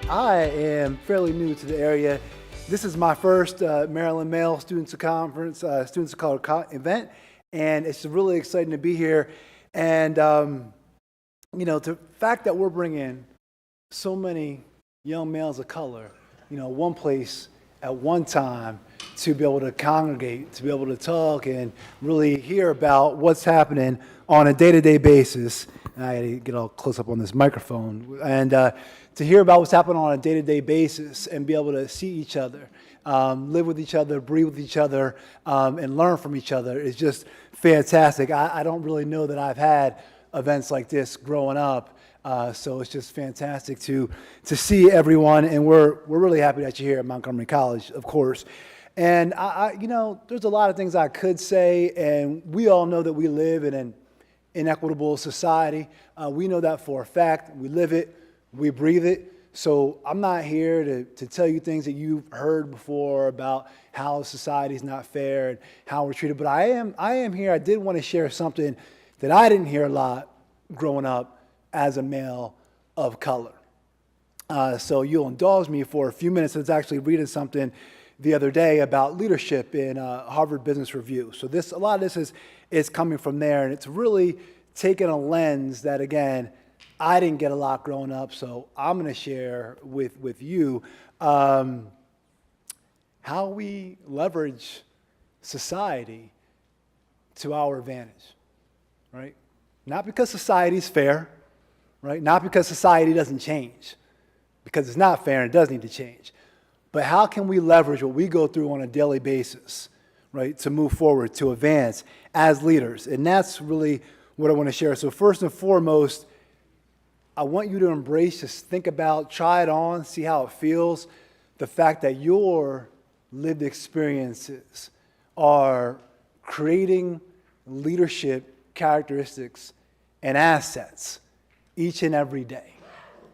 I am fairly new to the area. This is my first Maryland Male Students of Conference, Students of Color event, and it's really exciting to be here. And, the fact that we're bringing so many young males of color, one place at one time to be able to congregate, to be able to talk and really hear about what's happening on a day-to-day basis. And I got to get all close up on this microphone. And to hear about what's happening on a day-to-day basis and be able to see each other, live with each other, breathe with each other, and learn from each other is just fantastic. I don't really know that I've had events like this growing up. So it's just fantastic to see everyone, and we're really happy that you're here at Montgomery College, of course. And there's a lot of things I could say, and we all know that we live in an inequitable society. We know that for a fact. We live it, we breathe it. So I'm not here to tell you things that you've heard before about how society is not fair and how we're treated. But I am here. I did want to share something that I didn't hear a lot growing up as a male of color. So you'll indulge me for a few minutes. I was actually reading something the other day about leadership in Harvard Business Review. So a lot of this is coming from there, and it's really taken a lens that, again, I didn't get a lot growing up, so I'm going to share with you how we leverage society to our advantage, right? Not because society is fair, right? Not because society doesn't change, because it's not fair and it does need to change. But how can we leverage what we go through on a daily basis, right, to move forward, to advance as leaders? And that's really what I want to share. So first and foremost, I want you to embrace, just think about, try it on, see how it feels, the fact that your lived experiences are creating leadership characteristics and assets each and every day.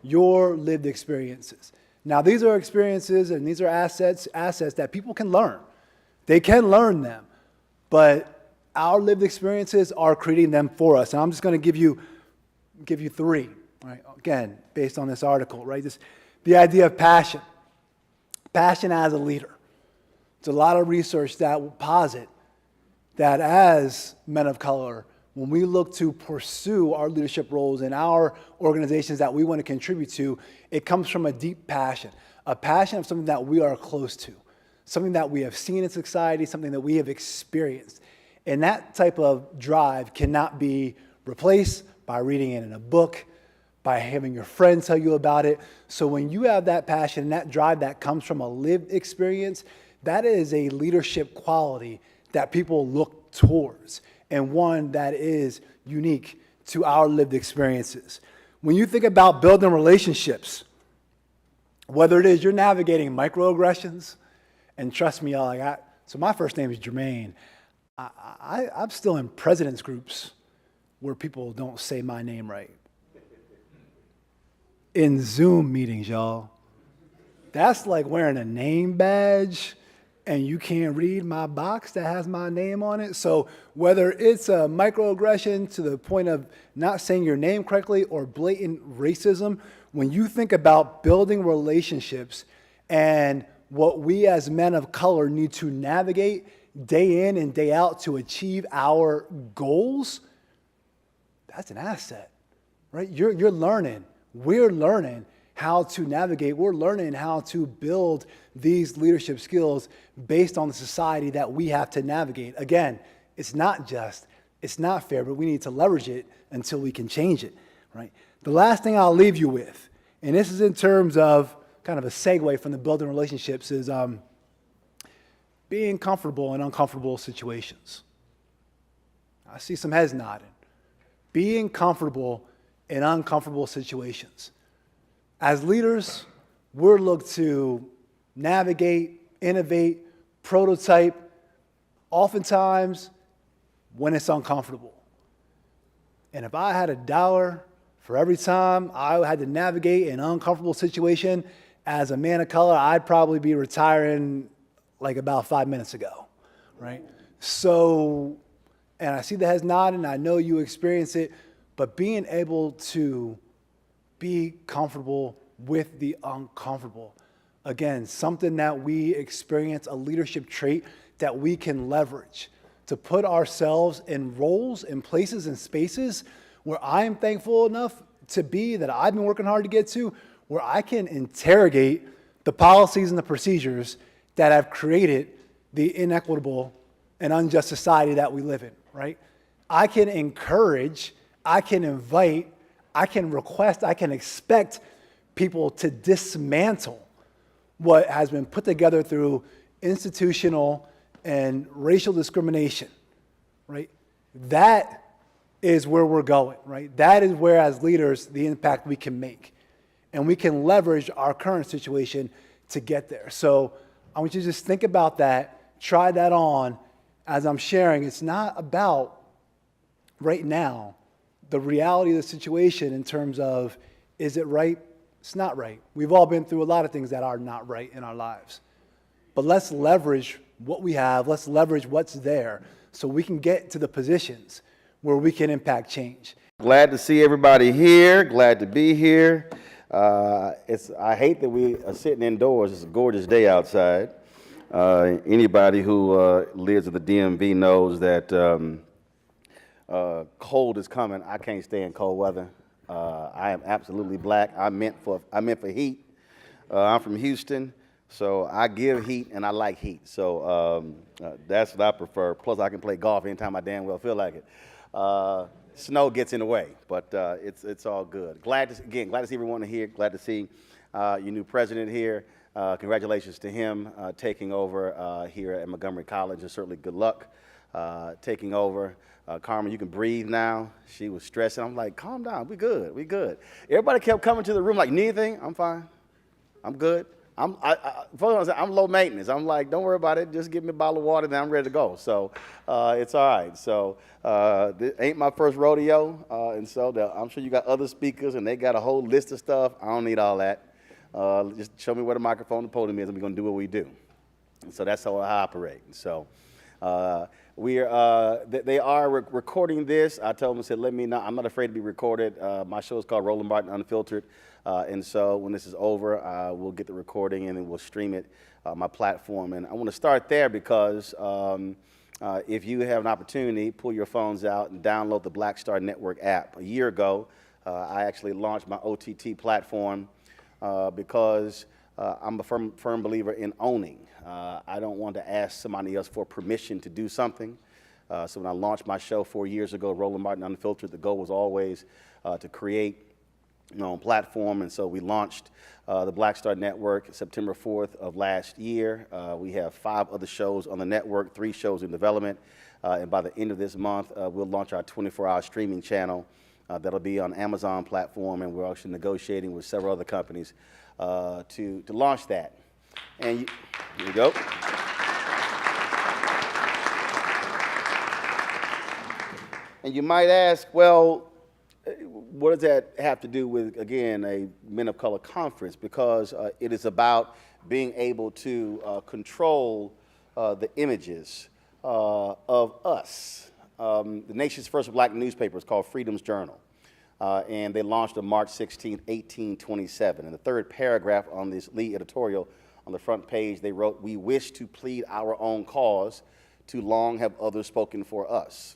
Your lived experiences. Now, these are experiences and these are assets that people can learn. They can learn them, but our lived experiences are creating them for us. And I'm just going to give you three, right? Again, based on this article, right? The idea of passion. Passion as a leader. There's a lot of research that will posit that as men of color, when we look to pursue our leadership roles in our organizations that we want to contribute to, it comes from a deep passion, a passion of something that we are close to, something that we have seen in society, something that we have experienced. And that type of drive cannot be replaced by reading it in a book, by having your friends tell you about it. So when you have that passion and that drive that comes from a lived experience, that is a leadership quality that people look towards, and one that is unique to our lived experiences. When you think about building relationships, whether it is you're navigating microaggressions, and trust me, y'all, so my first name is Jermaine. I'm still in president's groups where people don't say my name right. In Zoom meetings, y'all. That's like wearing a name badge and you can't read my box that has my name on it. So whether it's a microaggression to the point of not saying your name correctly or blatant racism, when you think about building relationships and what we as men of color need to navigate day in and day out to achieve our goals, that's an asset, right? You're learning. We're learning how to navigate. We're learning how to build these leadership skills based on the society that we have to navigate. Again, it's not fair, but we need to leverage it until we can change it, right? The last thing I'll leave you with, and this is in terms of kind of a segue from the building relationships, is being comfortable in uncomfortable situations. I see some heads nodding. Being comfortable in uncomfortable situations. As leaders, we're looked to navigate, innovate, prototype, oftentimes when it's uncomfortable. And if I had $1 for every time I had to navigate an uncomfortable situation as a man of color, I'd probably be retiring like about 5 minutes ago, right? So, and I see the heads nodding, I know you experience it, but being able to be comfortable with the uncomfortable. Again, something that we experience, a leadership trait that we can leverage to put ourselves in roles, in places, and spaces where I am thankful enough to be, that I've been working hard to get to, where I can interrogate the policies and the procedures that have created the inequitable and unjust society that we live in, right? I can encourage, I can invite, I can request, I can expect people to dismantle what has been put together through institutional and racial discrimination, right? That is where we're going, right? That is where, as leaders, the impact we can make. And we can leverage our current situation to get there. So I want you to just think about that, try that on as I'm sharing. It's not about right now the reality of the situation in terms of, is it right? It's not right. We've all been through a lot of things that are not right in our lives. But let's leverage what we have. Let's leverage what's there so we can get to the positions where we can impact change. Glad to see everybody here. Glad to be here. I hate that we are sitting indoors. It's a gorgeous day outside. Anybody who lives in the DMV knows that cold is coming. I can't stand cold weather. I am absolutely black. I meant for heat. I'm from Houston, so I give heat and I like heat. So that's what I prefer. Plus, I can play golf anytime I damn well feel like it. Snow gets in the way, but it's all good. Glad to see everyone here. Glad to see your new president here. Congratulations to him taking over here at Montgomery College, and certainly good luck taking over. Carmen, you can breathe now. She was stressing. I'm like, calm down. We good. We good. Everybody kept coming to the room like, need anything? I'm fine. I'm good. I'm low maintenance. I'm like, don't worry about it. Just give me a bottle of water, and I'm ready to go. So it's all right. So this ain't my first rodeo, and so I'm sure you got other speakers, and they got a whole list of stuff. I don't need all that. Just show me where the microphone and the podium is, and we're going to do what we do. And so that's how I operate. So they are recording this. I told them, I said, let me know. I'm not afraid to be recorded. My show is called Roland Martin Unfiltered. And so when this is over, we'll get the recording and then we'll stream it on my platform. And I want to start there because if you have an opportunity, pull your phones out and download the Black Star Network app. A year ago, I actually launched my OTT platform because I'm a firm believer in owning. I don't want to ask somebody else for permission to do something. So when I launched my show 4 years ago, Roland Martin Unfiltered, the goal was always to create my own platform. And so we launched the Black Star Network September 4th of last year. We have 5 other shows on the network, 3 shows in development. And by the end of this month, we'll launch our 24-hour streaming channel. That'll be on Amazon platform, and we're actually negotiating with several other companies to launch that. And here you go. And you might ask, well, what does that have to do with, again, a Men of Color conference? Because it is about being able to control the images of us. The nation's first black newspaper is called Freedom's Journal. And they launched on March 16, 1827. In the third paragraph on this lead editorial, on the front page, they wrote, "We wish to plead our own cause, too long have others spoken for us."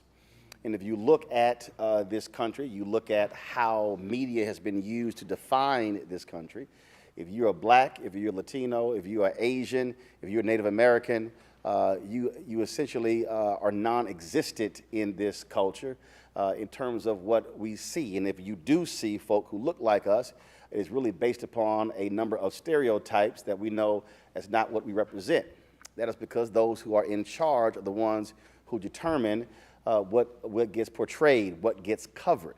And if you look at this country, you look at how media has been used to define this country. If you're a black, if you're Latino, if you are Asian, if you're Native American, you essentially are non-existent in this culture in terms of what we see. And if you do see folk who look like us, it's really based upon a number of stereotypes that we know as not what we represent. That is because those who are in charge are the ones who determine what gets portrayed, what gets covered.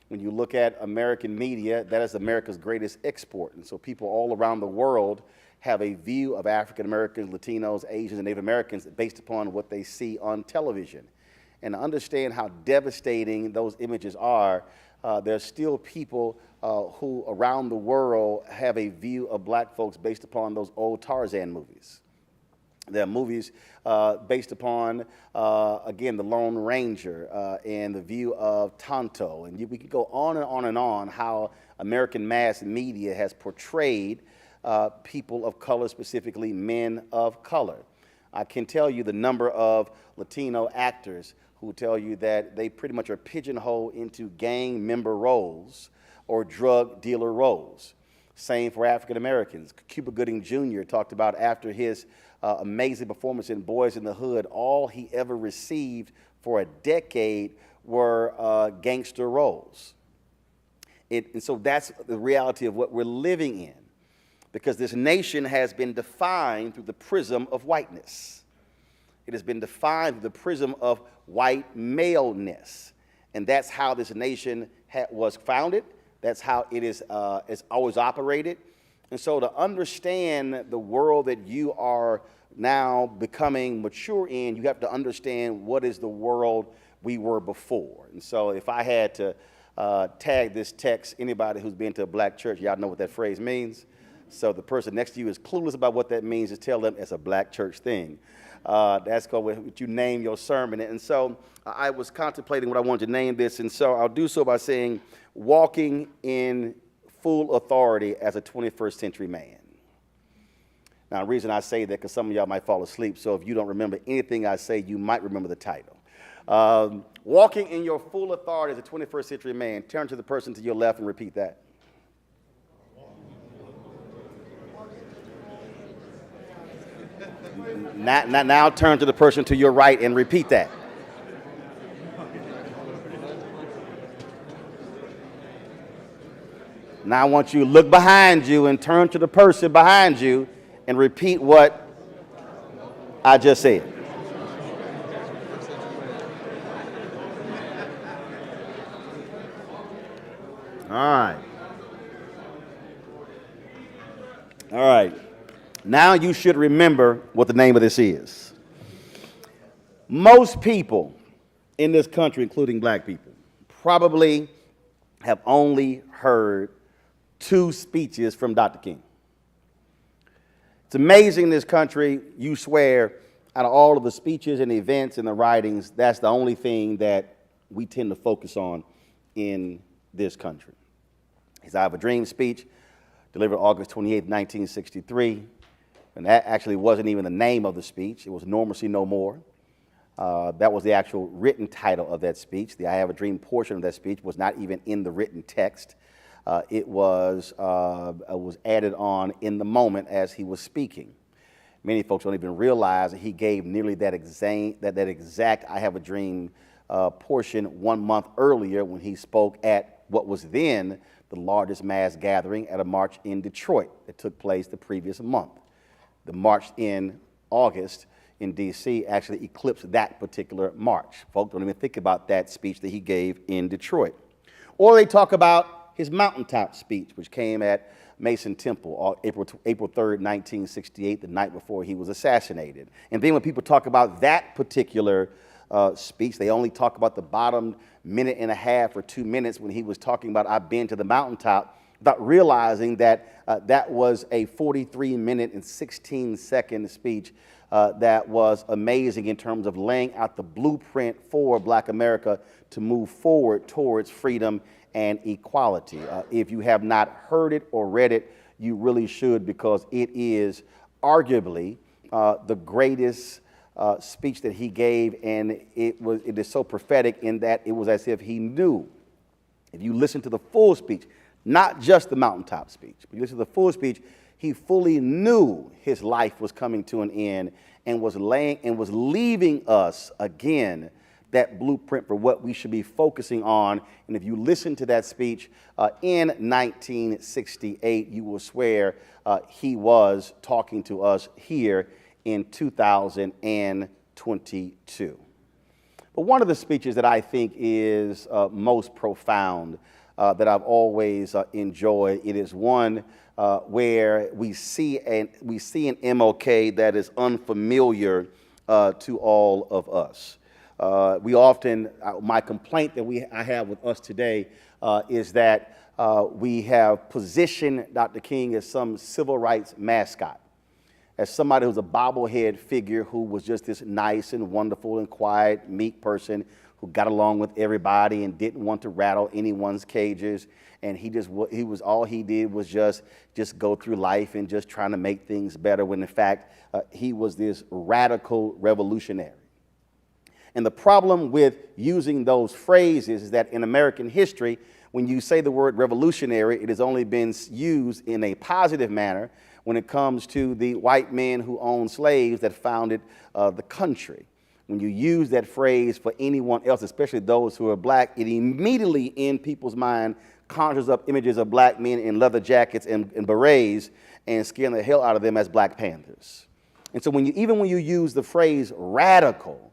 When you look at American media, that is America's greatest export. And so people all around the world have a view of African Americans, Latinos, Asians, and Native Americans based upon what they see on television. And to understand how devastating those images are, there's still people who around the world have a view of black folks based upon those old Tarzan movies. There are movies based upon, again, the Lone Ranger and the view of Tonto. And we could go on and on and on how American mass media has portrayed people of color, specifically men of color. I can tell you the number of Latino actors who tell you that they pretty much are pigeonholed into gang member roles or drug dealer roles. Same for African Americans. Cuba Gooding Jr. talked about after his amazing performance in Boys in the Hood, all he ever received for a decade were gangster roles. And so that's the reality of what we're living in, because this nation has been defined through the prism of whiteness. It has been defined through the prism of white maleness. And that's how this nation was founded. That's how it is always operated. And so to understand the world that you are now becoming mature in, you have to understand what is the world we were before. And so if I had to tag this text, anybody who's been to a black church, y'all know what that phrase means. So the person next to you is clueless about what that means, just tell them it's a black church thing. That's called what you name your sermon. And so I was contemplating what I wanted to name this, and so I'll do so by saying, walking in full authority as a 21st century man. Now, the reason I say that, because some of y'all might fall asleep, so if you don't remember anything I say, you might remember the title. Walking in your full authority as a 21st century man. Turn to the person to your left and repeat that. Now turn to the person to your right and repeat that. Now I want you to look behind you and turn to the person behind you and repeat what I just said. All right. All right. Now you should remember what the name of this is. Most people in this country, including black people, probably have only heard 2 speeches from Dr. King. It's amazing in this country, you swear, out of all of the speeches and events and the writings, that's the only thing that we tend to focus on in this country. His I Have a Dream speech, delivered August 28, 1963. And that actually wasn't even the name of the speech. It was Normalcy No More. That was the actual written title of that speech. The I Have a Dream portion of that speech was not even in the written text. It was added on in the moment as he was speaking. Many folks don't even realize that he gave nearly that exact I Have a Dream portion 1 month earlier when he spoke at what was then the largest mass gathering at a march in Detroit that took place the previous month. The march in August in D.C. actually eclipsed that particular march. Folks don't even think about that speech that he gave in Detroit. Or they talk about his mountaintop speech, which came at Mason Temple, April 3rd, 1968, the night before he was assassinated. And then when people talk about that particular speech, they only talk about the bottom minute and a half or 2 minutes when he was talking about I've been to the mountaintop, without realizing that that was a 43-minute and 16-second speech that was amazing in terms of laying out the blueprint for Black America to move forward towards freedom and equality. If you have not heard it or read it, you really should, because it is arguably the greatest speech that he gave, and it is so prophetic in that it was as if he knew. If you listen to the full speech, not just the mountaintop speech, but you listen to the full speech, he fully knew his life was coming to an end and was leaving us again that blueprint for what we should be focusing on. And if you listen to that speech in 1968, you will swear he was talking to us here in 2022. But one of the speeches that I think is most profound that I've always enjoyed, it is one where we see an MLK that is unfamiliar to all of us. We often, my complaint that I have with us today is that we have positioned Dr. King as some civil rights mascot. as somebody who's a bobblehead figure who was just this nice and wonderful and quiet, meek person who got along with everybody and didn't want to rattle anyone's cages. And all he did was just go through life and just trying to make things better, when in fact, he was this radical revolutionary. And the problem with using those phrases is that in American history, when you say the word revolutionary, it has only been used in a positive manner when it comes to the white men who owned slaves that founded the country. When you use that phrase for anyone else, especially those who are black, it immediately in people's mind conjures up images of black men in leather jackets and berets and scaring the hell out of them as Black Panthers. And so even when you use the phrase radical,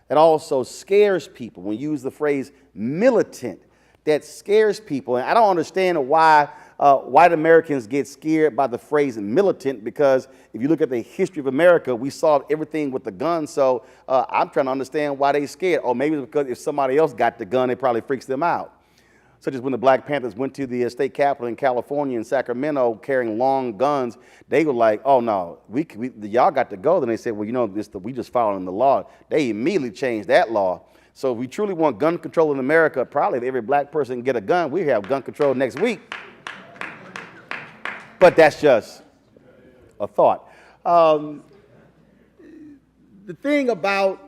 it also scares people. When you use the phrase militant, that scares people. And I don't understand why white Americans get scared by the phrase militant, because if you look at the history of America, we saw everything with the gun. So I'm trying to understand why they scared. Or maybe it's because if somebody else got the gun, it probably freaks them out. Such as when the Black Panthers went to the state capitol in California, in Sacramento, carrying long guns, they were like, oh no, y'all got to go. Then they said, well, you know, we just following the law. They immediately changed that law. So if we truly want gun control in America, probably if every black person can get a gun, we have gun control next week. But that's just a thought. The thing about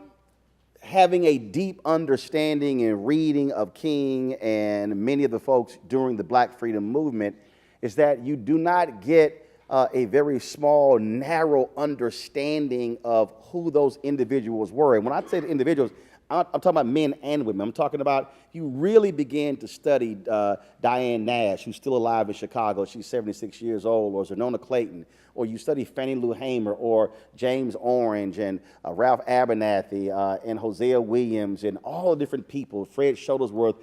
having a deep understanding and reading of King and many of the folks during the Black Freedom Movement is that you do not get a very small, narrow understanding of who those individuals were. And when I say the individuals, I'm talking about men and women. I'm talking about, you really begin to study Diane Nash, who's still alive in Chicago. She's 76 years old, or Zenona Clayton, or you study Fannie Lou Hamer, or James Orange, and Ralph Abernathy, and Hosea Williams, and all the different people, Fred Shuttlesworth,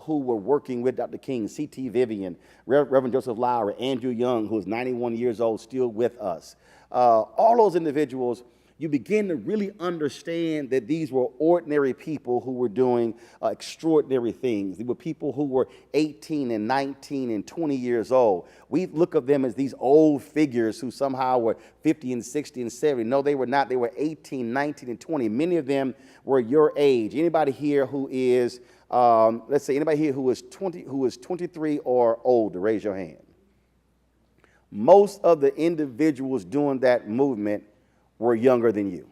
who were working with Dr. King, C.T. Vivian, Reverend Joseph Lowry, Andrew Young, who is 91 years old, still with us. All those individuals, you begin to really understand that these were ordinary people who were doing extraordinary things. They were people who were 18 and 19 and 20 years old. We look at them as these old figures who somehow were 50 and 60 and 70. No, they were not. They were 18, 19, and 20. Many of them were your age. Anybody here who is, let's say, anybody here who is 23 or older, raise your hand. Most of the individuals doing that movement were younger than you.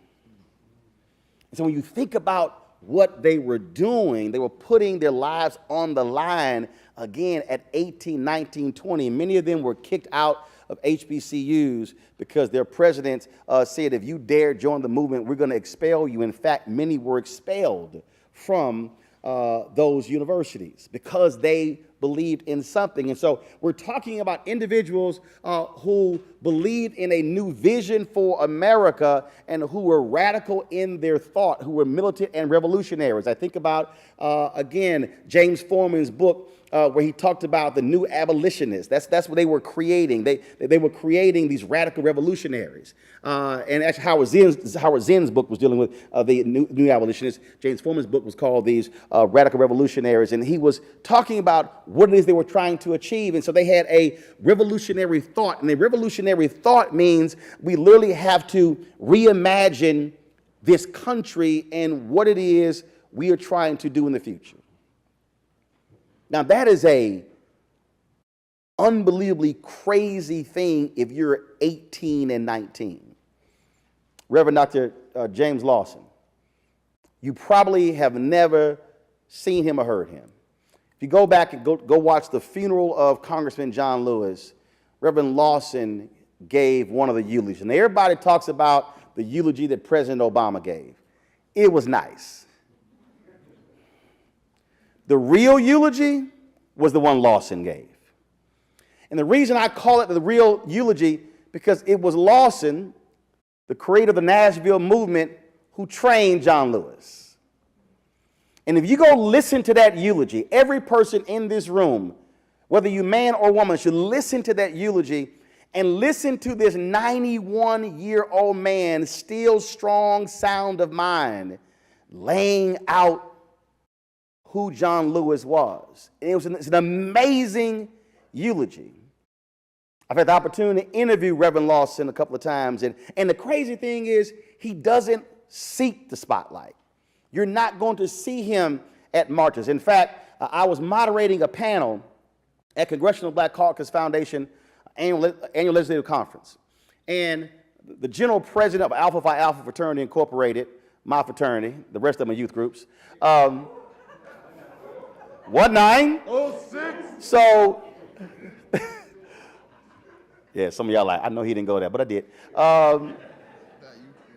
And so when you think about what they were doing, they were putting their lives on the line, again, at 18, 19, 20. Many of them were kicked out of HBCUs because their presidents said, if you dare join the movement, we're going to expel you. In fact, many were expelled from those universities because they believed in something. And so we're talking about individuals who believed in a new vision for America and who were radical in their thought, who were militant and revolutionaries. I think about, again, James Forman's book, where he talked about the new abolitionists. That's what they were creating. They were creating these radical revolutionaries. And actually Howard Zinn's book was dealing with the new abolitionists. James Forman's book was called These Radical Revolutionaries. And he was talking about what it is they were trying to achieve. And so they had a revolutionary thought. And a revolutionary thought means we literally have to reimagine this country and what it is we are trying to do in the future. Now, that is a unbelievably crazy thing if you're 18 and 19. Reverend Dr. James Lawson, you probably have never seen him or heard him. If you go back and go watch the funeral of Congressman John Lewis, Reverend Lawson gave one of the eulogies. And everybody talks about the eulogy that President Obama gave. It was nice. The real eulogy was the one Lawson gave. And the reason I call it the real eulogy, because it was Lawson, the creator of the Nashville movement, who trained John Lewis. And if you go listen to that eulogy, every person in this room, whether you man or woman, should listen to that eulogy and listen to this 91-year-old man, still strong, sound of mind, laying out who John Lewis was. And it's an amazing eulogy. I've had the opportunity to interview Reverend Lawson a couple of times, and the crazy thing is he doesn't seek the spotlight. You're not going to see him at marches. In fact, I was moderating a panel at Congressional Black Caucus Foundation annual legislative conference, and the general president of Alpha Phi Alpha Fraternity Incorporated, my fraternity, the rest of them are youth groups, 1906. So, yeah, some of y'all like, I know he didn't go there, but I did.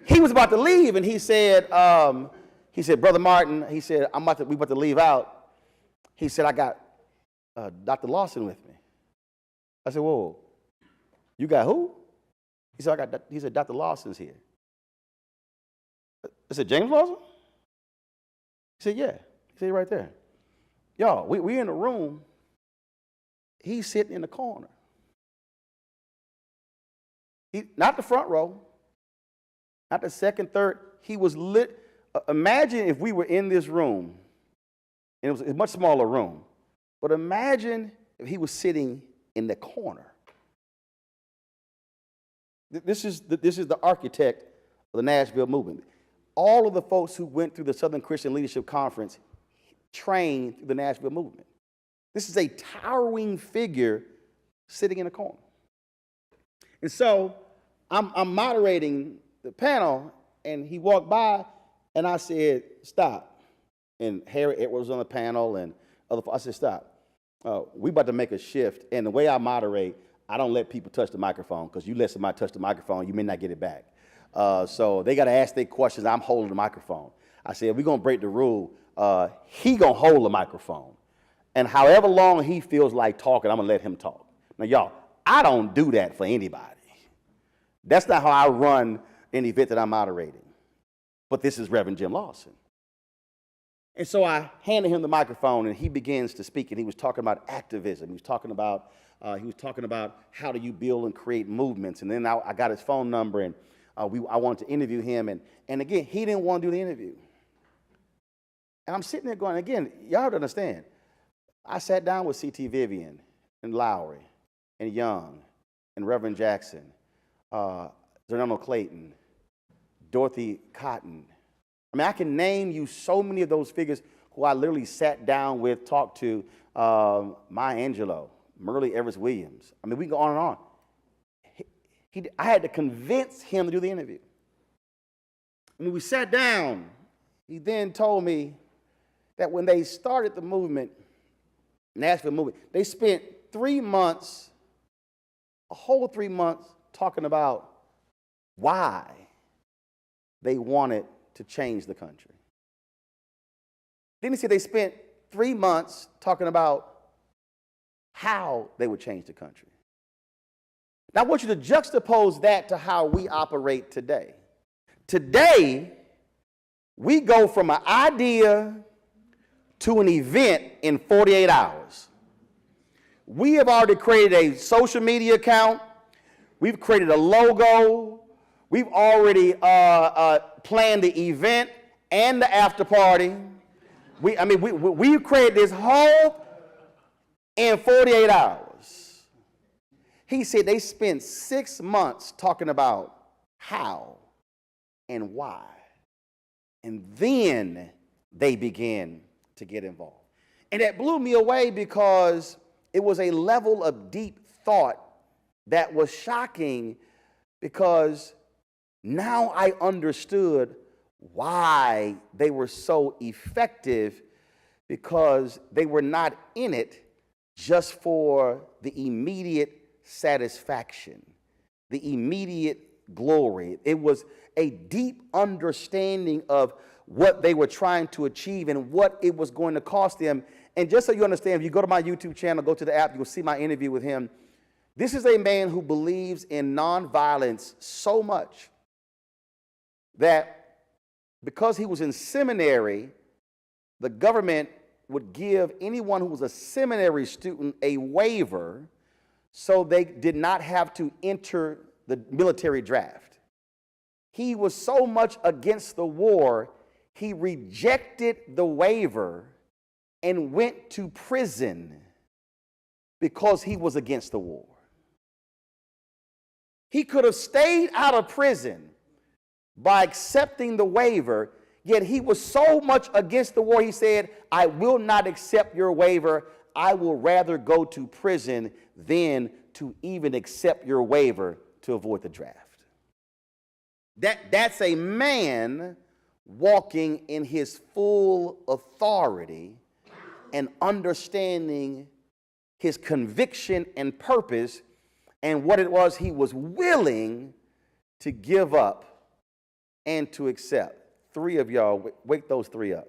He was about to leave, and he said, Brother Martin, he said, we about to leave out. He said, I got Dr. Lawson with me. I said, whoa, you got who? He said, he said, Dr. Lawson's here. I said, James Lawson? He said, yeah. He said, right there. Y'all, we in the room. He's sitting in the corner. Not the front row, not the second, third. He was lit. Imagine if we were in this room, and it was a much smaller room, but imagine if he was sitting in the corner. This is the architect of the Nashville movement. All of the folks who went through the Southern Christian Leadership Conference trained through the Nashville movement. This is a towering figure sitting in a corner. And so I'm moderating the panel, and he walked by, and I said, stop. And Harry Edwards was on the panel, and I said, stop. We about to make a shift, and the way I moderate, I don't let people touch the microphone, because you let somebody touch the microphone, you may not get it back. So they got to ask their questions. I'm holding the microphone. I said, we're going to break the rule. He going to hold the microphone. And however long he feels like talking, I'm going to let him talk. Now, y'all, I don't do that for anybody. That's not how I run an event that I'm moderating. But this is Reverend Jim Lawson. And so I handed him the microphone, and he begins to speak, and he was talking about activism. He was talking about how do you build and create movements. And then I got his phone number, and I wanted to interview him. And again, he didn't want to do the interview. And I'm sitting there going, again, y'all don't understand. I sat down with C.T. Vivian and Lowry and Young and Reverend Jackson, Zernano Clayton, Dorothy Cotton. I mean, I can name you so many of those figures who I literally sat down with, talked to, Maya Angelou, Merle Evers Williams. I mean, we can go on and on. I had to convince him to do the interview. When we sat down, he then told me that when they started the movement, Nashville movement, they spent 3 months, a whole 3 months, talking about why they wanted to change the country. Then he said they spent 3 months talking about how they would change the country. Now, I want you to juxtapose that to how we operate today. Today, we go from an idea to an event in 48 hours. We have already created a social media account. We've created a logo. We've already planned the event and the after party. We've created this whole in 48 hours. He said they spent 6 months talking about how and why. And then they began to get involved. And that blew me away because it was a level of deep thought that was shocking, because now I understood why they were so effective, because they were not in it just for the immediate satisfaction, the immediate glory. It was a deep understanding of what they were trying to achieve and what it was going to cost them. And just so you understand, if you go to my YouTube channel, go to the app, you'll see my interview with him. This is a man who believes in nonviolence so much that because he was in seminary, the government would give anyone who was a seminary student a waiver so they did not have to enter the military draft. He was so much against the war, he rejected the waiver and went to prison because he was against the war. He could have stayed out of prison by accepting the waiver, yet he was so much against the war, he said, I will not accept your waiver. I will rather go to prison than to even accept your waiver to avoid the draft. That's a man walking in his full authority and understanding his conviction and purpose and what it was he was willing to give up and to accept. 3 of y'all, wake those 3 up.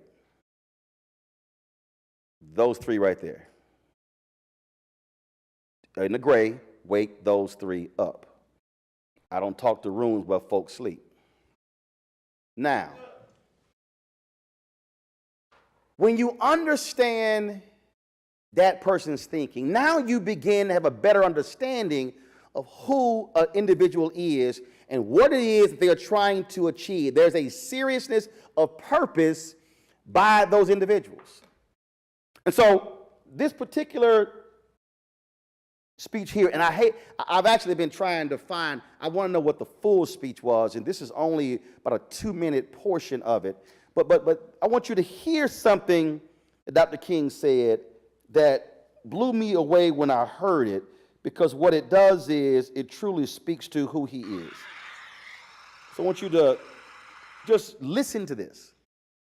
Those 3 right there. In the gray, wake those 3 up. I don't talk to rooms where folks sleep. Now, when you understand that person's thinking, now you begin to have a better understanding of who an individual is and what it is that they are trying to achieve. There's a seriousness of purpose by those individuals. And so this particular speech here, and I've actually been trying to find, I want to know what the full speech was, and this is only about a 2-minute portion of it. But I want you to hear something that Dr. King said that blew me away when I heard it, because what it does is it truly speaks to who he is. So I want you to just listen to this.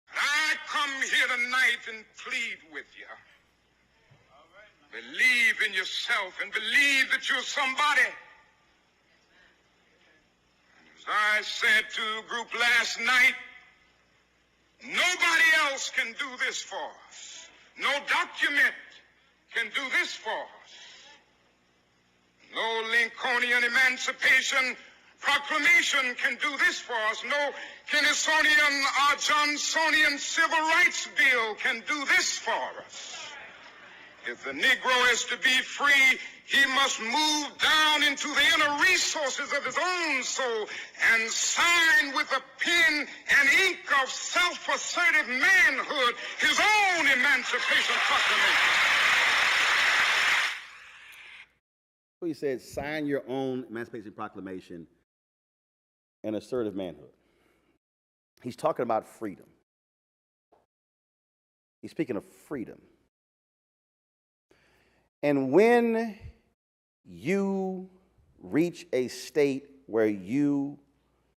I come here tonight and plead with you. Believe in yourself and believe that you're somebody. As I said to the group last night, nobody else can do this for us. No document can do this for us. No Lincolnian Emancipation Proclamation can do this for us. No Kennedysonian or Johnsonian Civil Rights Bill can do this for us. If the Negro is to be free, he must move down into the inner resources of his own soul and sign with a pen and ink of self-assertive manhood his own Emancipation Proclamation. So he said, sign your own Emancipation Proclamation and assertive manhood. He's talking about freedom. He's speaking of freedom. And when you reach a state where you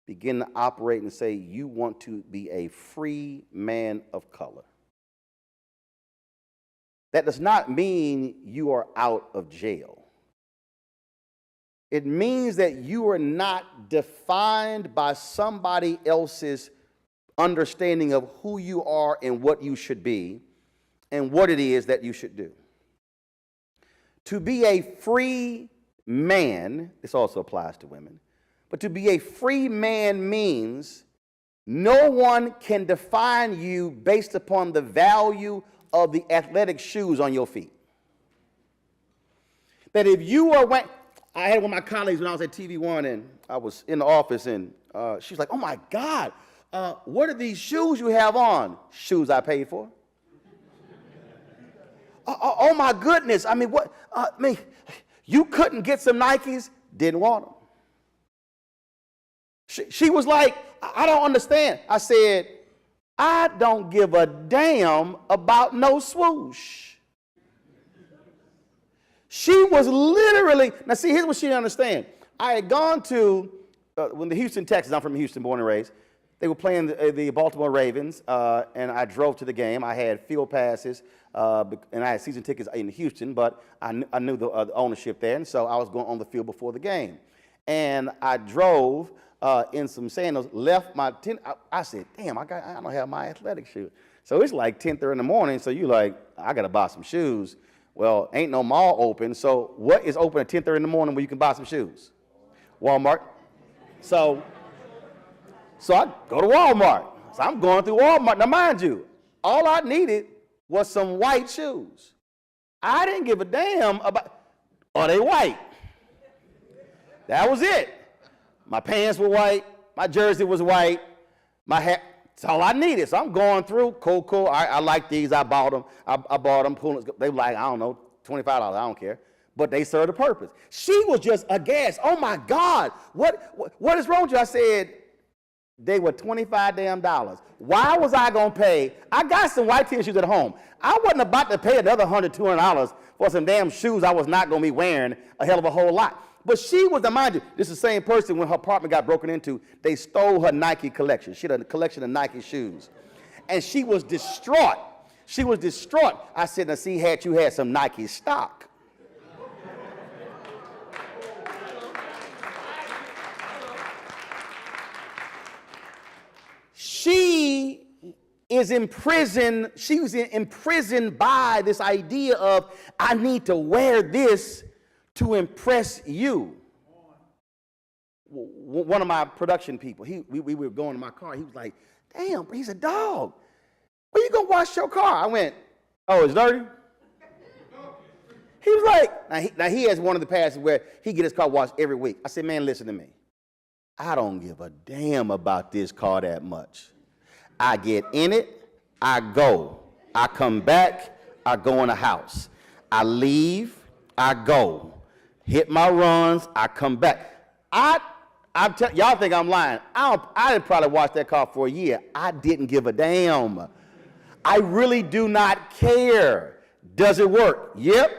begin to operate and say you want to be a free man of color, that does not mean you are out of jail. It means that you are not defined by somebody else's understanding of who you are and what you should be and what it is that you should do. To be a free man, this also applies to women, but to be a free man means no one can define you based upon the value of the athletic shoes on your feet. That if you are wearing, I had one of my colleagues when I was at TV1 and I was in the office and she was like, oh my God, what are these shoes you have on? Shoes I paid for. Oh my goodness, I mean, what, you couldn't get some Nikes? Didn't want them. She was like, I don't understand. I said, I don't give a damn about no swoosh. She was literally, now see, here's what she didn't understand. I had gone to, when the Houston Texans, I'm from Houston, born and raised, they were playing the Baltimore Ravens, and I drove to the game. I had field passes, and I had season tickets in Houston, but I knew the ownership there, and so I was going on the field before the game. And I drove in some sandals, left my tent. I said, damn, I don't have my athletic shoes. So it's like 10:30 in the morning, so you like, I got to buy some shoes. Well, ain't no mall open, so what is open at 10:30 in the morning where you can buy some shoes? Walmart. So I go to Walmart. So I'm going through Walmart. Now, mind you, all I needed was some white shoes. I didn't give a damn about, are they white? That was it. My pants were white. My jersey was white. My hat, that's all I needed. So I'm going through, cool. I like these. I bought them. I bought them. They were like, I don't know, $25. I don't care. but they served a purpose. She was just aghast. Oh my God, what is wrong with you? I said, they were $25 damn. Why was I gonna pay? I got some white tennis shoes at home. I wasn't about to pay another $100, $200 for some damn shoes I was not gonna be wearing a hell of a whole lot. But she was, mind you, this is the same person when her apartment got broken into, they stole her Nike collection. She had a collection of Nike shoes. And she was distraught. She was distraught. I said, now see, had you had some Nike stock. She is imprisoned. She was imprisoned by this idea of, I need to wear this to impress you. One of my production people, we were going in my car. He was like, damn, he's a dog. When you gonna wash your car? I went, oh, it's dirty? He was like, now he has one of the passes where he get his car washed every week. I said, man, listen to me. I don't give a damn about this car that much. I get in it, I go. I come back, I go in the house. I leave, I go. Hit my runs, I come back. Y'all think I'm lying. I didn't probably watch that car for a year. I didn't give a damn. I really do not care. Does it work? Yep.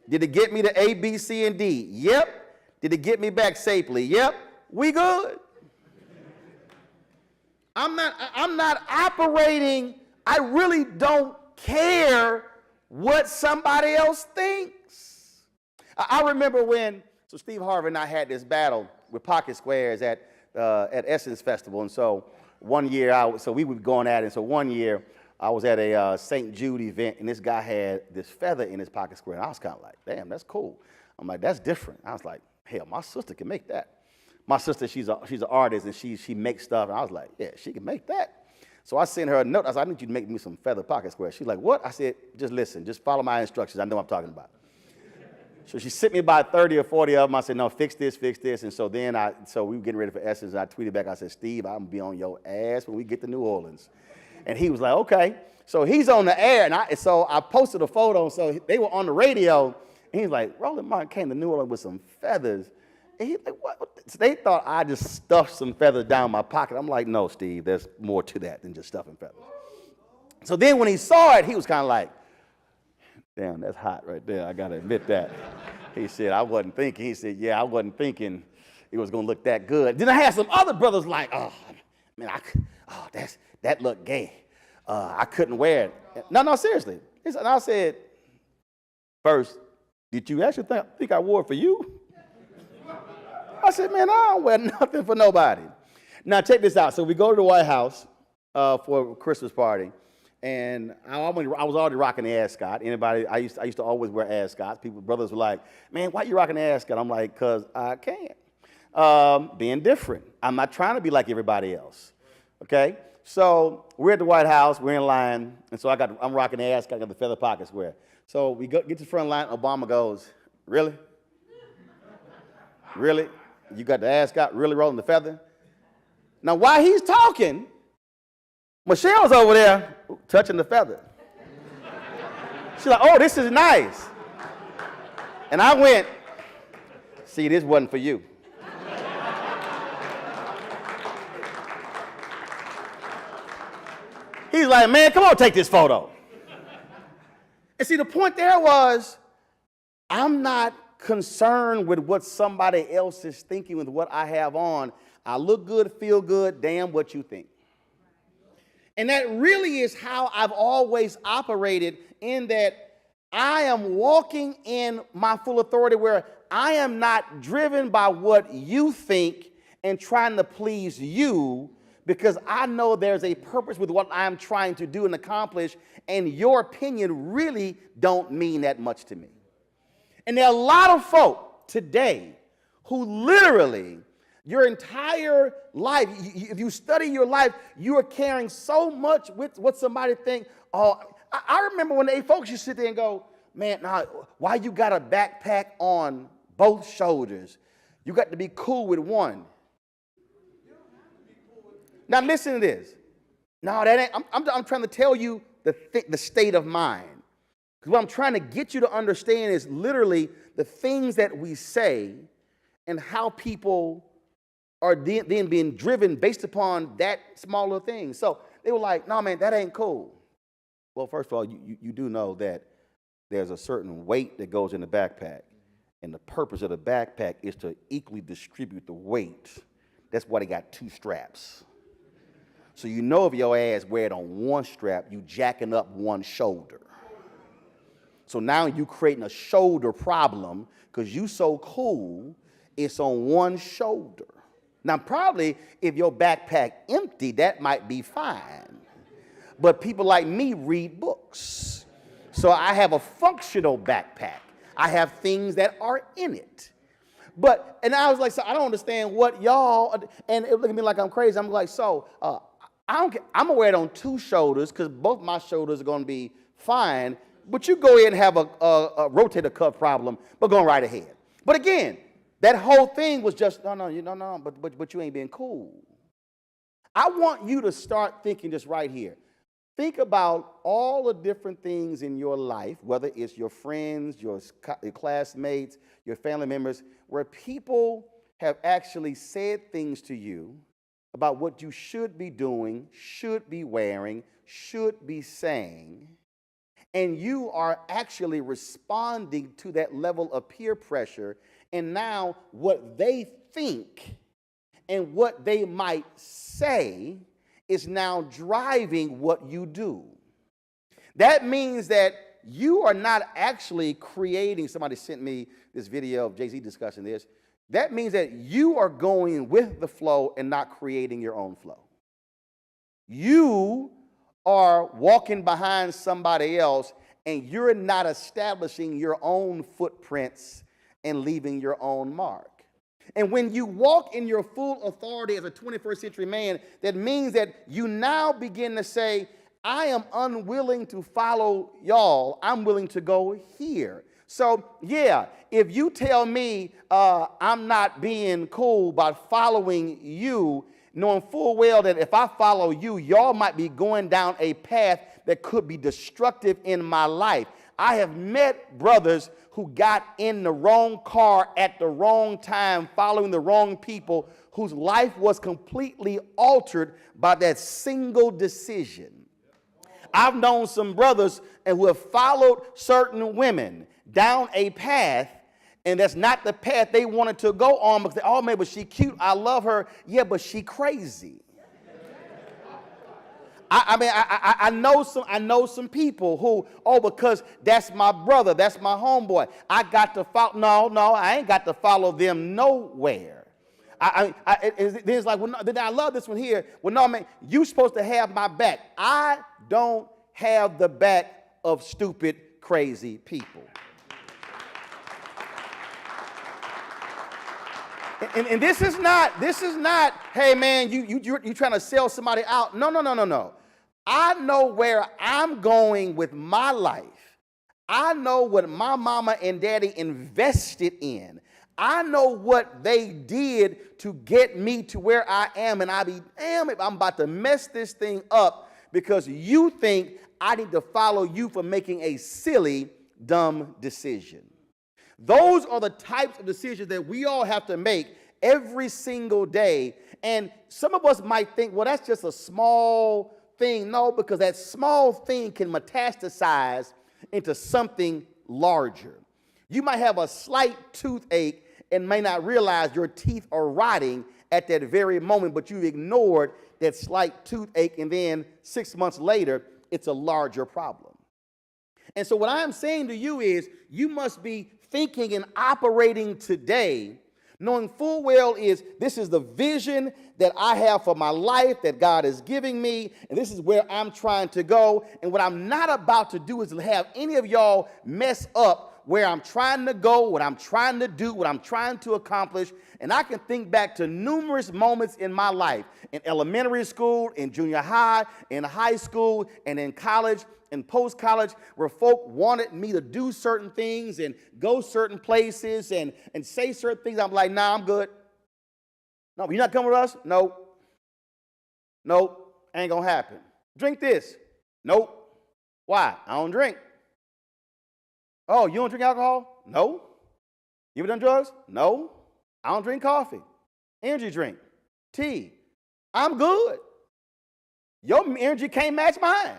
Did it get me to A, B, C, and D? Yep. Did it get me back safely? Yep. We good. I'm not operating. I really don't care what somebody else thinks. I remember when Steve Harvey and I had this battle with Pocket Squares at Essence Festival, and so one year, we were going at it, and so one year I was at a St. Jude event, and this guy had this feather in his pocket square, and I was kind of like, damn, that's cool. I'm like, that's different. I was like, hell, my sister can make that. My sister, she's an artist, and she makes stuff, and I was like, yeah, she can make that. So I sent her a note. I said, I need you to make me some feather pocket squares. She's like, what? I said, just listen, just follow my instructions. I know what I'm talking about. So she sent me about 30 or 40 of them. I said, no, fix this. And so so we were getting ready for Essence, and I tweeted back. I said, Steve, I'm going to be on your ass when we get to New Orleans. And he was like, okay. So he's on the air, and so I posted a photo. So they were on the radio, and he's like, Roland Martin came to New Orleans with some feathers. And he's like, what? So they thought I just stuffed some feathers down my pocket. I'm like, no, Steve, there's more to that than just stuffing feathers. So then when he saw it, he was kind of like, damn, that's hot right there. I got to admit that. He said, I wasn't thinking. He said, yeah, I wasn't thinking it was going to look that good. Then I had some other brothers like, oh, man, that looked gay. I couldn't wear it. No, seriously. And I said, first, did you actually think I wore it for you? I said, man, I don't wear nothing for nobody. Now, check this out. So we go to the White House for a Christmas party, and I was already rocking the ascot. I used to always wear ascots. Brothers were like, man, why you rocking the ascot? I'm like, because I can. Being different. I'm not trying to be like everybody else. Okay? So we're at the White House. We're in line, and so I'm rocking the ascot. I got the feather pocket square. So we get to the front line. Obama goes, really? Really? You got the ascot really rolling the feather? Now, while he's talking, Michelle's over there touching the feather. She's like, oh, this is nice. And I went, see, this wasn't for you. He's like, man, come on, take this photo. And see, the point there was, I'm not concerned with what somebody else is thinking with what I have on. I look good, feel good, damn what you think. And that really is how I've always operated, in that I am walking in my full authority, where I am not driven by what you think and trying to please you, because I know there's a purpose with what I'm trying to do and accomplish, and your opinion really don't mean that much to me. And there are a lot of folk today who literally, your entire life, if you study your life, you are caring so much with what somebody thinks. Oh, I remember when folks used to sit there and go, man, nah, why you got a backpack on both shoulders? You got to be cool with one. Now listen to this. No, that ain't. I'm trying to tell you the state of mind. Because what I'm trying to get you to understand is literally the things that we say and how people are then being driven based upon that smaller thing. So they were like, no, man, that ain't cool. Well, first of all, you do know that there's a certain weight that goes in the backpack. And the purpose of the backpack is to equally distribute the weight. That's why they got 2 straps. So you know if your ass wear it on one strap, you jacking up one shoulder. So now you creating a shoulder problem because you so cool, it's on one shoulder. Now probably if your backpack empty, that might be fine. But people like me read books. So I have a functional backpack. I have things that are in it. And I was like, so I don't understand what y'all, and it looked at me like I'm crazy. I'm like, so I don't care. I'm gonna wear it on 2 shoulders because both my shoulders are gonna be fine. But you go ahead and have a rotator cuff problem, but going right ahead. But again, that whole thing was just, no, but you ain't being cool. I want you to start thinking just right here. Think about all the different things in your life, whether it's your friends, your classmates, your family members, where people have actually said things to you about what you should be doing, should be wearing, should be saying, and you are actually responding to that level of peer pressure, and now what they think and what they might say is now driving what you do. That means that you are not actually creating, somebody sent me this video of Jay-Z discussing this. That means that you are going with the flow and not creating your own flow. You are walking behind somebody else and you're not establishing your own footprints and leaving your own mark. And when you walk in your full authority as a 21st century man, that means that you now begin to say, I am unwilling to follow y'all. I'm willing to go here. So, yeah, if you tell me I'm not being cool by following you, knowing full well that if I follow you, y'all might be going down a path that could be destructive in my life. I have met brothers who got in the wrong car at the wrong time, following the wrong people, whose life was completely altered by that single decision. I've known some brothers who have followed certain women down a path, and that's not the path they wanted to go on because, oh man, but she cute, I love her. Yeah, but she crazy. I know some people who, because that's my brother, that's my homeboy, I got to follow. No, I ain't got to follow them nowhere. It's like, well, no, then I love this one here. Well, no, man, you supposed to have my back. I don't have the back of stupid, crazy people. And this is not, hey man, you're trying to sell somebody out. No. I know where I'm going with my life. I know what my mama and daddy invested in. I know what they did to get me to where I am, and I be damn if I'm about to mess this thing up because you think I need to follow you for making a silly, dumb decision. Those are the types of decisions that we all have to make every single day. And some of us might think, well, that's just a small thing. No, because that small thing can metastasize into something larger. You might have a slight toothache and may not realize your teeth are rotting at that very moment, but you've ignored that slight toothache, and then 6 months later, it's a larger problem. And so what I'm saying to you is you must be thinking and operating today, knowing full well this is the vision that I have for my life that God is giving me, and this is where I'm trying to go. And what I'm not about to do is have any of y'all mess up where I'm trying to go, what I'm trying to do, what I'm trying to accomplish. And I can think back to numerous moments in my life, in elementary school, in junior high, in high school, and in college, and post-college, where folk wanted me to do certain things and go certain places and say certain things. I'm like, nah, I'm good. No, you're not coming with us? Nope, ain't gonna happen. Drink this. Nope. Why? I don't drink. Oh, you don't drink alcohol? No. You ever done drugs? No. I don't drink coffee. Energy drink. Tea. I'm good. Your energy can't match mine.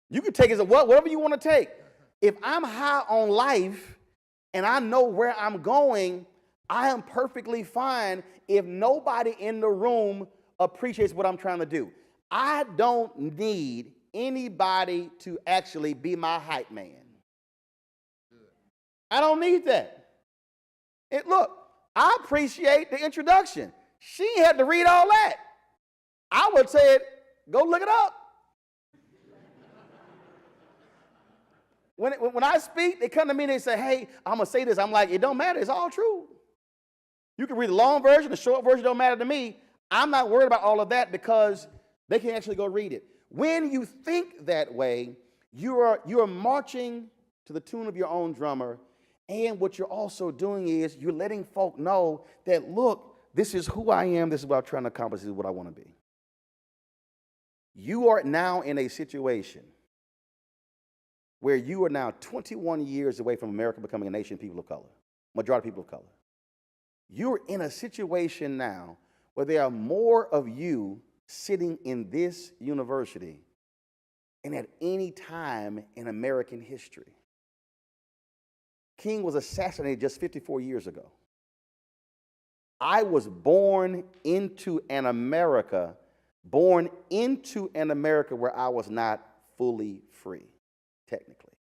You can take it as whatever you want to take. If I'm high on life and I know where I'm going, I am perfectly fine if nobody in the room appreciates what I'm trying to do. I don't need anybody to actually be my hype man. I don't need that. Look, I appreciate the introduction. She had to read all that. I would say, go look it up. When I speak, they come to me and they say, hey, I'm going to say this. I'm like, it don't matter. It's all true. You can read the long version, the short version don't matter to me. I'm not worried about all of that because they can actually go read it. When you think that way, you are marching to the tune of your own drummer, and what you're also doing is you're letting folk know that, look, this is who I am, this is what I'm trying to accomplish, this is what I want to be. You are now in a situation where you are now 21 years away from America becoming a nation of people of color, majority of people of color. You're in a situation now where there are more of you sitting in this university than at any time in American history. King was assassinated just 54 years ago. I was born into an America where I was not fully free, technically.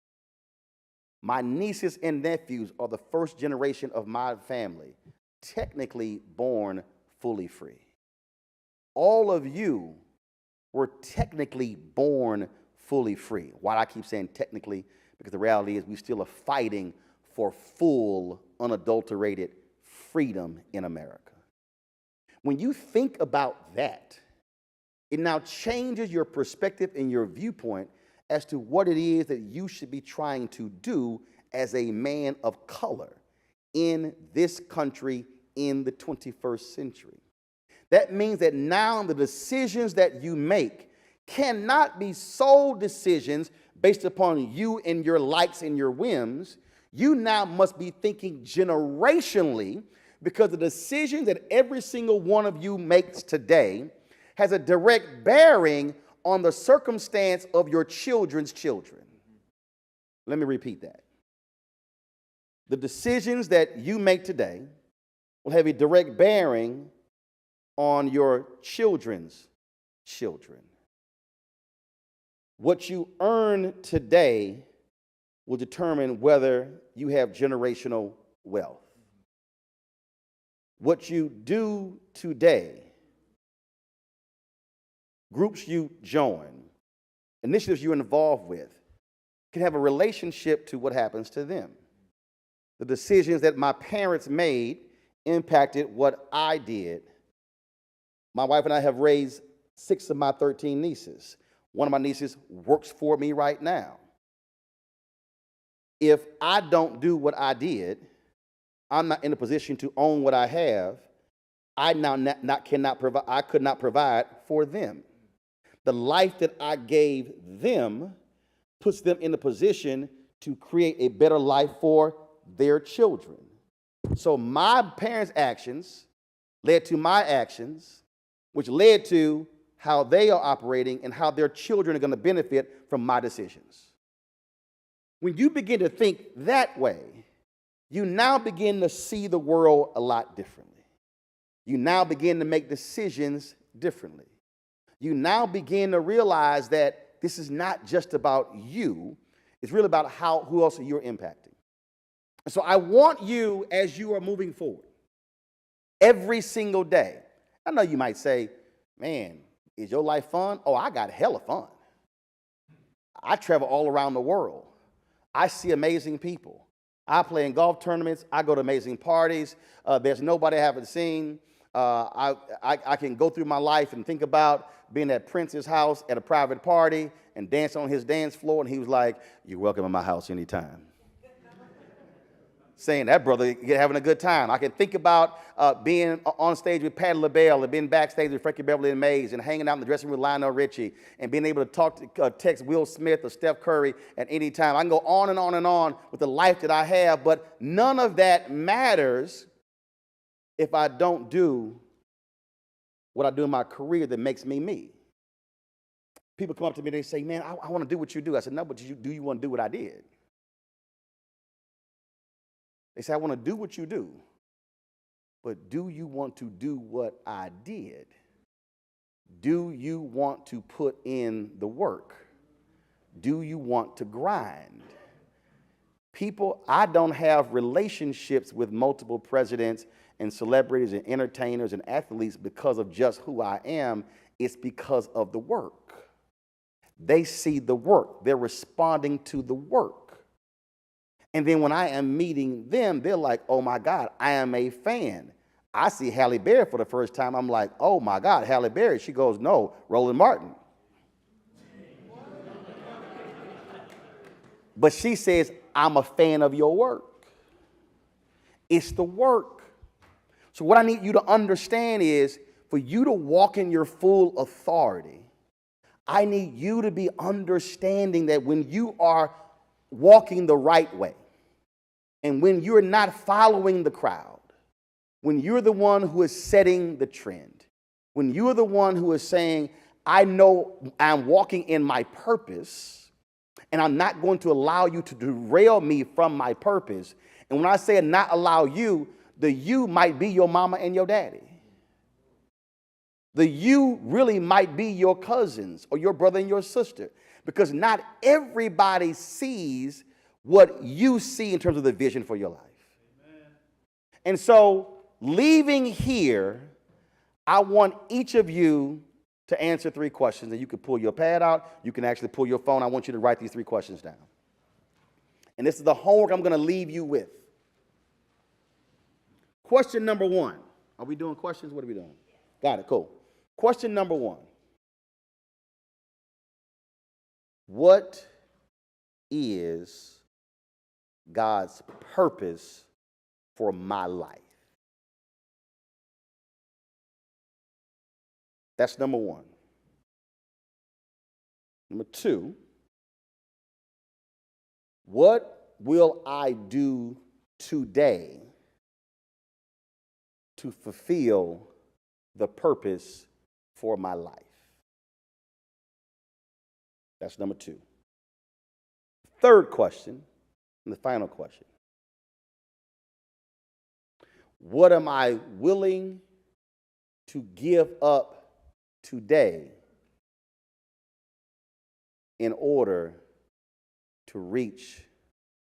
My nieces and nephews are the first generation of my family, technically born fully free. All of you were technically born fully free. Why do I keep saying technically? Because the reality is we still are fighting for full, unadulterated freedom in America. When you think about that, it now changes your perspective and your viewpoint as to what it is that you should be trying to do as a man of color in this country in the 21st century. That means that now the decisions that you make cannot be sole decisions based upon you and your likes and your whims. You now must be thinking generationally, because the decisions that every single one of you makes today has a direct bearing on the circumstance of your children's children. Let me repeat that. The decisions that you make today will have a direct bearing on your children's children. What you earn today will determine whether you have generational wealth. What you do today, groups you join, initiatives you're involved with, can have a relationship to what happens to them. The decisions that my parents made impacted what I did. My wife and I have raised 6 of my 13 nieces. One of my nieces works for me right now. If I don't do what I did, I'm not in a position to own what I have. I could not provide for them. The life that I gave them puts them in a position to create a better life for their children. So my parents' actions led to my actions, which led to how they are operating and how their children are going to benefit from my decisions. When you begin to think that way, you now begin to see the world a lot differently. You now begin to make decisions differently. You now begin to realize that this is not just about you, it's really about who else you're impacting. And so I want you, as you are moving forward, every single day. I know you might say, man, is your life fun? Oh, I got hella fun. I travel all around the world. I see amazing people. I play in golf tournaments. I go to amazing parties. There's nobody I haven't seen. I can go through my life and think about being at Prince's house at a private party and dance on his dance floor, and he was like, "You're welcome at my house anytime." saying that brother having a good time. I can think about being on stage with Patti LaBelle and being backstage with Frankie Beverly and Mays and hanging out in the dressing room with Lionel Richie and being able to text Will Smith or Steph Curry at any time. I can go on and on and on with the life that I have, but none of that matters if I don't do what I do in my career that makes me me. People come up to me and they say, man, I want to do what you do. I said, no, but do you want to do what I did? They say, I want to do what you do, but do you want to do what I did? Do you want to put in the work? Do you want to grind? People, I don't have relationships with multiple presidents and celebrities and entertainers and athletes because of just who I am. It's because of the work. They see the work. They're responding to the work. And then when I am meeting them, they're like, oh my God, I am a fan. I see Halle Berry for the first time. I'm like, oh my God, Halle Berry. She goes, no, Roland Martin. But she says, I'm a fan of your work. It's the work. So what I need you to understand is, for you to walk in your full authority, I need you to be understanding that when you are walking the right way, and when you're not following the crowd, when you're the one who is setting the trend, when you're the one who is saying, I know I'm walking in my purpose, and I'm not going to allow you to derail me from my purpose. And when I say not allow you, the you might be your mama and your daddy. The you really might be your cousins or your brother and your sister, because not everybody sees what you see in terms of the vision for your life. Amen. And so, leaving here, I want each of you to answer 3 questions. And you can pull your pad out. You can actually pull your phone. I want you to write these 3 questions down. And this is the homework I'm going to leave you with. Question number 1. Are we doing questions? What are we doing? Got it. Cool. Question number 1. What is God's purpose for my life? That's number 1. Number 2, what will I do today to fulfill the purpose for my life? That's number 2. Third question, and the final question. What am I willing to give up today in order to reach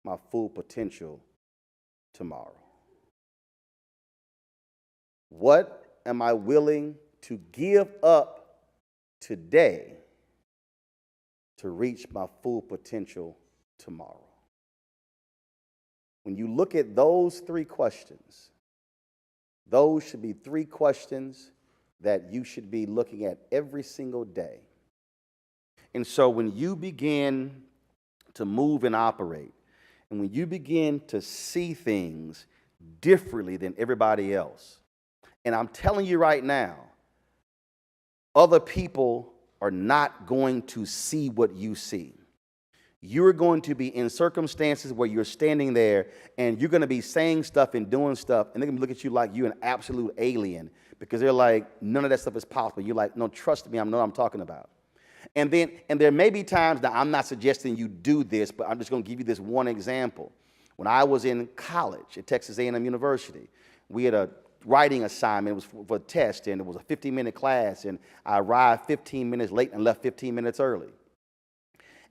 my full potential tomorrow? What am I willing to give up today to reach my full potential tomorrow? When you look at those 3 questions, those should be 3 questions that you should be looking at every single day. And so when you begin to move and operate, and when you begin to see things differently than everybody else, and I'm telling you right now, other people are not going to see what you see. You're going to be in circumstances where you're standing there and you're going to be saying stuff and doing stuff, and they're going to look at you like you're an absolute alien, because they're like, none of that stuff is possible. You're like, no, trust me, I know what I'm talking about. And there may be times that I'm not suggesting you do this, but I'm just going to give you this one example. When I was in college at Texas A&M University, we had a writing assignment. It was for a test, and it was a 15-minute class, and I arrived 15 minutes late and left 15 minutes early.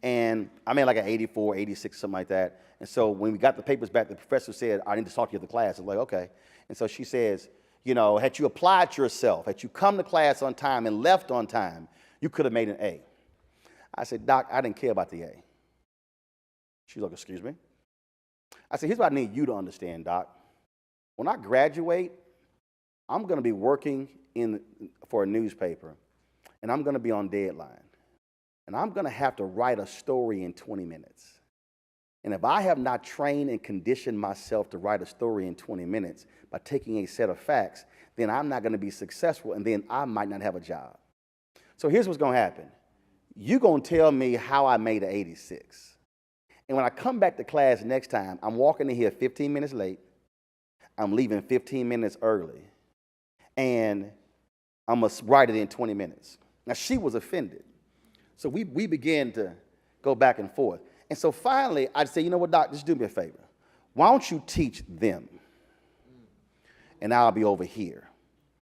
And I made like an 84, 86, something like that. And so when we got the papers back, the professor said, I need to talk to you at the class. I was like, okay. And so she says, you know, had you applied yourself, had you come to class on time and left on time, you could have made an A. I said, Doc, I didn't care about the A. She's like, excuse me? I said, here's what I need you to understand, Doc. When I graduate, I'm going to be working for a newspaper, and I'm going to be on deadline. And I'm going to have to write a story in 20 minutes. And if I have not trained and conditioned myself to write a story in 20 minutes by taking a set of facts, then I'm not going to be successful, and then I might not have a job. So here's what's going to happen. You're going to tell me how I made an 86. And when I come back to class next time, I'm walking in here 15 minutes late. I'm leaving 15 minutes early. And I'm going to write it in 20 minutes. Now, she was offended. So we began to go back and forth. And so finally, I'd say, you know what, Doc, just do me a favor. Why don't you teach them? And I'll be over here.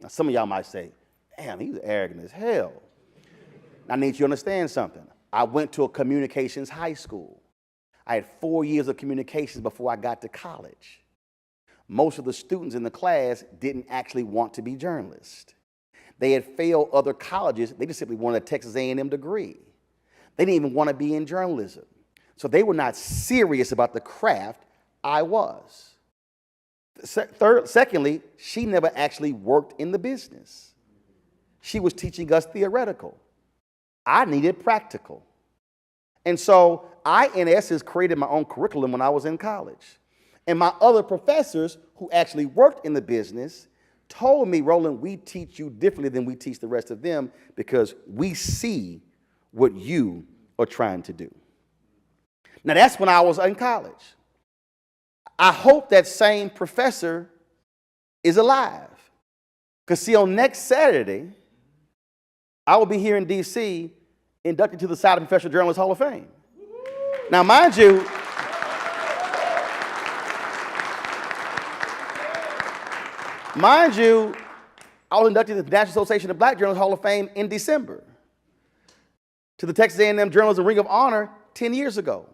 Now, some of y'all might say, damn, he's arrogant as hell. I need you to understand something. I went to a communications high school. I had 4 years of communications before I got to college. Most of the students in the class didn't actually want to be journalists. They had failed other colleges. They just simply wanted a Texas A&M degree. They didn't even want to be in journalism. So they were not serious about the craft. I was. Secondly, she never actually worked in the business. She was teaching us theoretical. I needed practical. And so I, in essence, created my own curriculum when I was in college. And my other professors who actually worked in the business told me, Roland, we teach you differently than we teach the rest of them because we see what you are trying to do. Now, that's when I was in college. I hope that same professor is alive. Because, see, on next Saturday, I will be here in D.C. inducted to the Southern Professional Journalists Hall of Fame. Now, mind you, I was inducted to the National Association of Black Journalists Hall of Fame in December, to the Texas A&M Journalism Ring of Honor 10 years ago.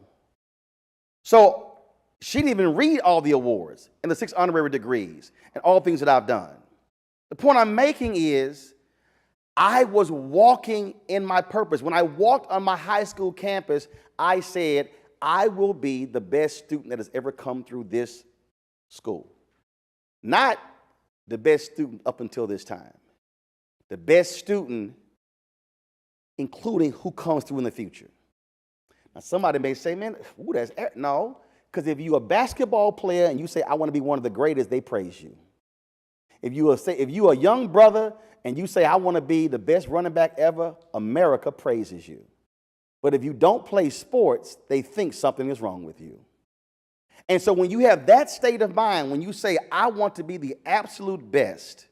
So she didn't even read all the awards and the 6 honorary degrees and all things that I've done. The point I'm making is I was walking in my purpose. When I walked on my high school campus, I said, I will be the best student that has ever come through this school. Not the best student up until this time. The best student, including who comes through in the future. Now, somebody may say, man, ooh, that's no, because if you're a basketball player and you say, I want to be one of the greatest, they praise you. If you're a young brother and you say, I want to be the best running back ever, America praises you. But if you don't play sports, they think something is wrong with you. And so when you have that state of mind, when you say, I want to be the absolute best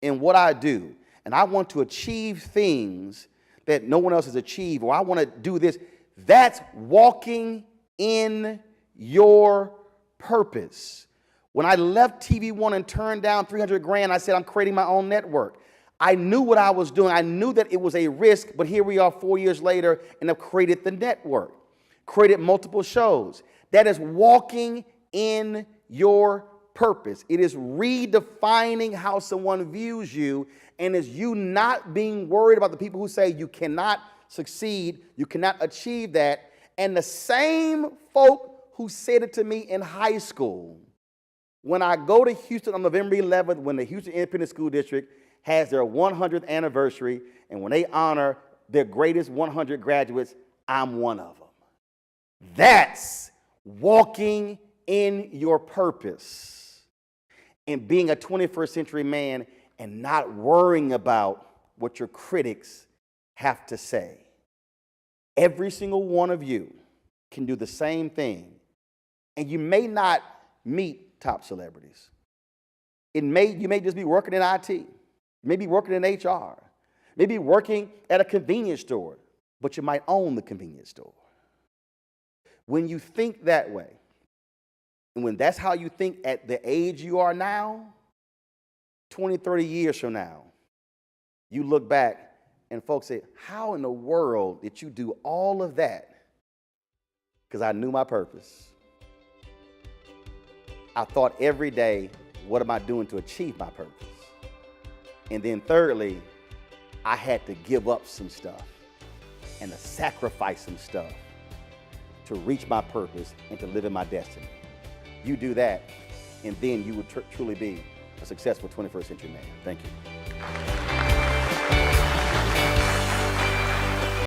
in what I do, and I want to achieve things that no one else has achieved, or I want to do this, that's walking in your purpose. When I left TV One and turned down $300,000, I said, I'm creating my own network. I knew what I was doing. I knew that it was a risk, but here we are 4 years later and have created the network, created multiple shows. That is walking in your purpose. It is redefining how someone views you, and is you not being worried about the people who say you cannot succeed, you cannot achieve that. And the same folk who said it to me in high school, when I go to Houston on November 11th, when the Houston Independent School District has their 100th anniversary, and when they honor their greatest 100 graduates, I'm one of them. That's walking in your purpose and being a 21st century man and not worrying about what your critics have to say. Every single one of you can do the same thing. And you may not meet top celebrities. You may just be working in IT. You may be working in HR. Maybe working at a convenience store, but you might own the convenience store. When you think that way, and when that's how you think at the age you are now, 20, 30 years from now, you look back and folks say, how in the world did you do all of that? Because I knew my purpose. I thought every day, what am I doing to achieve my purpose? And then thirdly, I had to give up some stuff and to sacrifice some stuff to reach my purpose and to live in my destiny. You do that, and then you will truly be a successful 21st century man. Thank you.